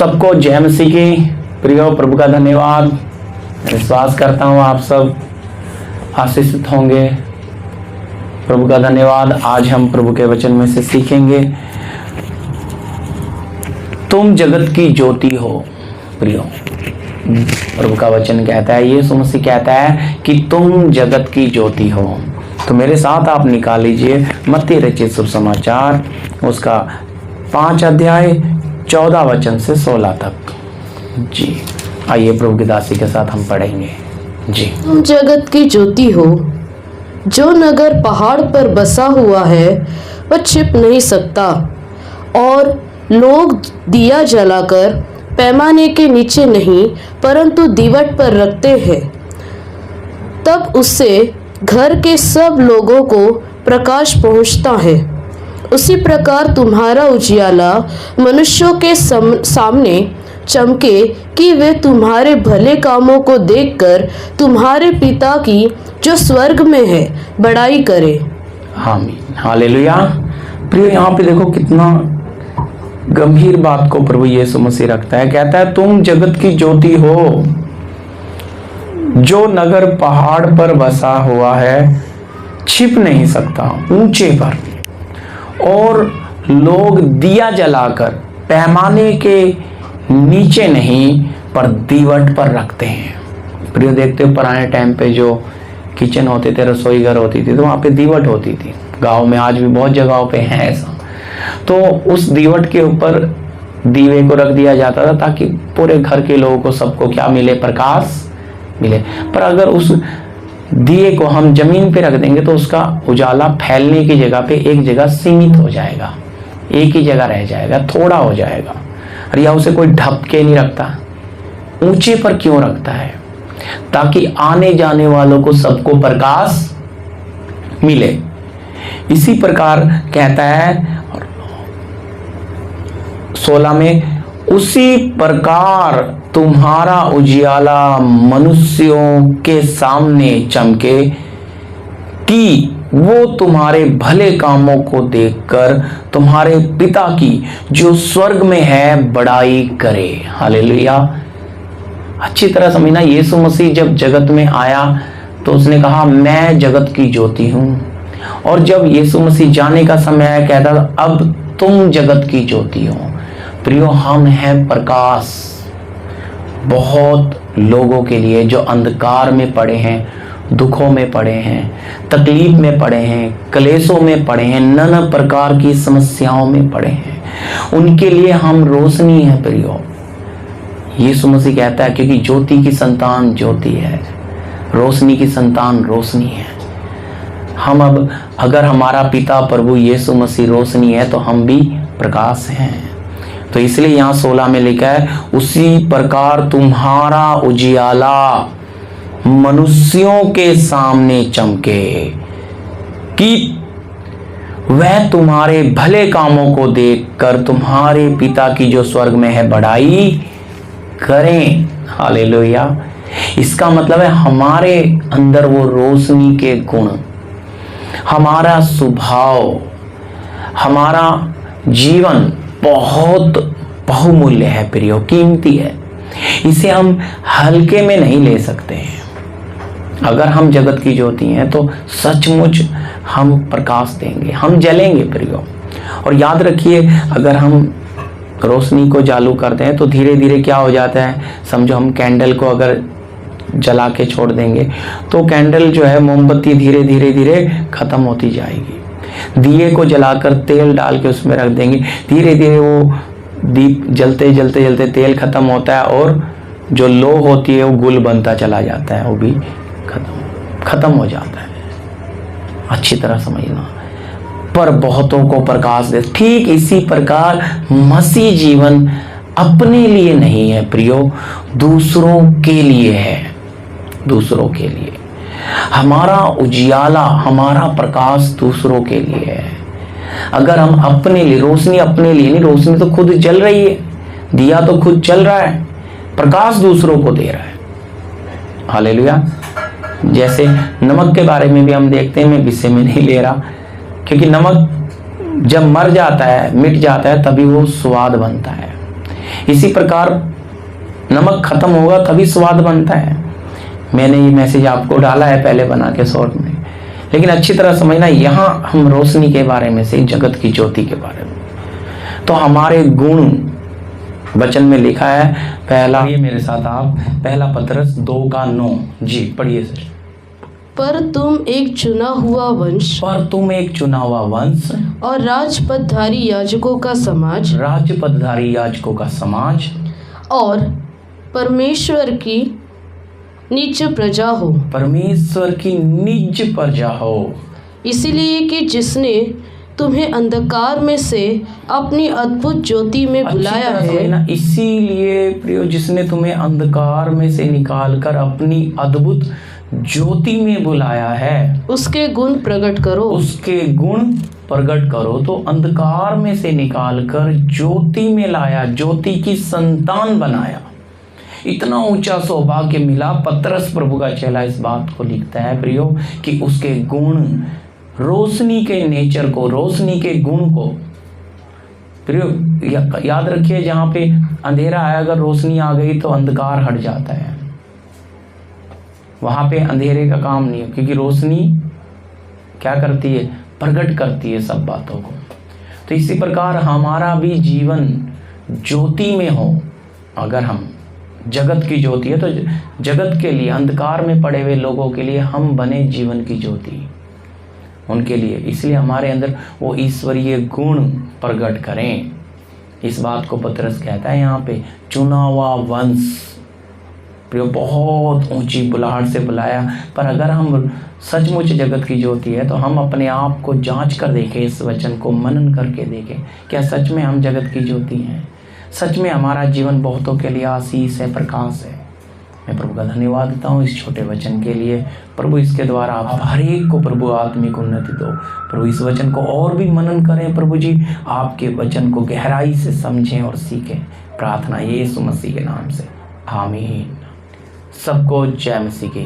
सबको जय मसीह की। प्रियो, प्रभु का धन्यवाद। विश्वास करता हूँ आप सब आशीषित होंगे। प्रभु का धन्यवाद। आज हम प्रभु के वचन में से सीखेंगे, तुम जगत की ज्योति हो। प्रियो, प्रभु का वचन कहता है, यीशु मसीह कहता है कि तुम जगत की ज्योति हो। तो मेरे साथ आप निकाल लीजिए मत्ती रचित शुभ समाचार, उसका 5 अध्याय 14 वचन से 16 तक। जी आइए प्रभु की दासी के साथ हम पढ़ेंगे। जी, तुम जगत की ज्योति हो। जो नगर पहाड़ पर बसा हुआ है वह छिप नहीं सकता, और लोग दिया जलाकर पैमाने के नीचे नहीं परंतु दीवट पर रखते हैं, तब उससे घर के सब लोगों को प्रकाश पहुंचता है। उसी प्रकार तुम्हारा उजियाला मनुष्यों के सामने चमके कि वे तुम्हारे भले कामों को देखकर तुम्हारे पिता की जो स्वर्ग में है बड़ाई करे। आमीन, हालेलुया। प्रिय, यहाँ पे देखो कितना गंभीर बात को प्रभु यीशु मसीह रखता है। कहता है तुम जगत की ज्योति हो। जो नगर पहाड़ पर बसा हुआ है छिप नहीं सकता, ऊंचे पर, और लोग दिया जलाकर पैमाने के नीचे नहीं पर दीवट पर रखते हैं। प्रिय, देखते हो पुराने टाइम पे जो किचन होते थे, रसोई घर होती थी, तो वहाँ पे दीवट होती थी। गांव में आज भी बहुत जगहों पे है ऐसा। तो उस दीवट के ऊपर दीवे को रख दिया जाता था ताकि पूरे घर के लोगों को, सबको क्या मिले? प्रकाश मिले। पर अगर उस दिए को हम जमीन पे रख देंगे तो उसका उजाला फैलने की जगह पे एक जगह सीमित हो जाएगा, एक ही जगह रह जाएगा, थोड़ा हो जाएगा। और या उसे कोई ढक के नहीं रखता। ऊंचे पर क्यों रखता है? ताकि आने जाने वालों को सबको प्रकाश मिले। इसी प्रकार कहता है 16 में, उसी प्रकार तुम्हारा उजियाला मनुष्यों के सामने चमके कि वो तुम्हारे भले कामों को देखकर तुम्हारे पिता की जो स्वर्ग में है बड़ाई करे। हालेलुया। अच्छी तरह समझना, यीशु मसीह जब जगत में आया तो उसने कहा मैं जगत की ज्योति हूं। और जब यीशु मसीह जाने का समय आया, कहता अब तुम जगत की ज्योति हो। प्रियो, हम हैं प्रकाश बहुत लोगों के लिए जो अंधकार में पड़े हैं, दुखों में पड़े हैं, तकलीफ में पड़े हैं, क्लेशों में पड़े हैं, नाना प्रकार की समस्याओं में पड़े हैं, उनके लिए हम रोशनी है। प्रियो, यीशु मसीह कहता है क्योंकि ज्योति की संतान ज्योति है, रोशनी की संतान रोशनी है। हम अब अगर हमारा पिता प्रभु यीशु मसीह रोशनी है तो हम भी प्रकाश हैं। तो इसलिए यहाँ 16 में लिखा है, उसी प्रकार तुम्हारा उजियाला मनुष्यों के सामने चमके कि वह तुम्हारे भले कामों को देखकर तुम्हारे पिता की जो स्वर्ग में है बड़ाई करें। हालेलुया। इसका मतलब है हमारे अंदर वो रोशनी के गुण, हमारा स्वभाव, हमारा जीवन बहुत बहुमूल्य है। प्रियो, कीमती है। इसे हम हल्के में नहीं ले सकते हैं। अगर हम जगत की ज्योति हैं तो सचमुच हम प्रकाश देंगे, हम जलेंगे। प्रियो, और याद रखिए, अगर हम रोशनी को चालू करते हैं तो धीरे धीरे क्या हो जाता है, समझो हम कैंडल को अगर जला के छोड़ देंगे तो कैंडल जो है, मोमबत्ती धीरे धीरे धीरे खत्म होती जाएगी। दिए को जलाकर तेल डाल के उसमें रख देंगे, धीरे धीरे वो दीप जलते जलते जलते तेल खत्म होता है और जो लो होती है वो गुल बनता चला जाता है, वो भी खत्म हो जाता है। अच्छी तरह समझना। पर बहुतों को प्रकाश दे। ठीक इसी प्रकार मसीह जीवन अपने लिए नहीं है प्रियो, दूसरों के लिए है। दूसरों के लिए हमारा उजियाला, हमारा प्रकाश दूसरों के लिए है। अगर हम अपने लिए, रोशनी अपने लिए नहीं, रोशनी तो खुद जल रही है, दिया तो खुद चल रहा है, प्रकाश दूसरों को दे रहा है। हालेलुया। जैसे नमक के बारे में भी हम देखते हैं, मैं विषय में नहीं ले रहा, क्योंकि नमक जब मर जाता है, मिट जाता है, तभी वो स्वाद बनता है। इसी प्रकार नमक खत्म होगा तभी स्वाद बनता है। मैंने ये मैसेज आपको डाला है पहले बना के शॉर्ट में, लेकिन अच्छी तरह समझना, यहाँ हम रोशनी के बारे में से, जगत की ज्योति के बारे में। तो हमारे गुण वचन में लिखा है, पहला, ये मेरे साथ आप, पहला पतरस 2:9 जी पढ़िए सर। पर तुम एक चुना हुआ वंश, पर तुम एक चुना हुआ वंश और राजपदधारी याजकों का समाज, राजपदधारी याजकों का समाज, और परमेश्वर की निज प्रजा हो, परमेश्वर की निज प्रजा हो। इसीलिए कि जिसने तुम्हें अंधकार में से अपनी अद्भुत ज्योति में बुलाया है, इसीलिए प्रियो, जिसने तुम्हें अंधकार में से निकालकर अपनी अद्भुत ज्योति में बुलाया है, उसके गुण प्रकट करो, उसके गुण प्रकट करो। तो अंधकार में से निकालकर ज्योति में लाया, ज्योति की संतान बनाया। इतना ऊंचा सौभाग्य मिला। पतरस प्रभु का चेला इस बात को लिखता है प्रियो कि उसके गुण, रोशनी के नेचर को, रोशनी के गुण को, प्रियो याद रखिए, जहाँ पे अंधेरा है अगर रोशनी आ गई तो अंधकार हट जाता है। वहाँ पे अंधेरे का काम नहीं है, क्योंकि रोशनी क्या करती है, प्रकट करती है सब बातों को। तो इसी प्रकार हमारा भी जीवन ज्योति में हो। अगर हम जगत की ज्योति है तो जगत के लिए, अंधकार में पड़े हुए लोगों के लिए हम बने जीवन की ज्योति उनके लिए। इसलिए हमारे अंदर वो ईश्वरीय गुण प्रकट करें। इस बात को पतरस कहता है यहाँ पे, चुना हुआ वंश, प्रियो बहुत ऊंची बुलाहट से बुलाया। पर अगर हम सचमुच जगत की ज्योति है तो हम अपने आप को जांच कर देखें, इस वचन को मनन करके देखें, क्या सच में हम जगत की ज्योति हैं? सच में हमारा जीवन बहुतों के लिए आशीष है, प्रकाश है। मैं प्रभु का धन्यवाद देता हूँ इस छोटे वचन के लिए। प्रभु इसके द्वारा आप हर एक को प्रभु आत्मिक उन्नति दो। प्रभु इस वचन को और भी मनन करें प्रभु जी, आपके वचन को गहराई से समझें और सीखें। प्रार्थना यीशु मसीह के नाम से, आमीन। सबको जय मसीह की।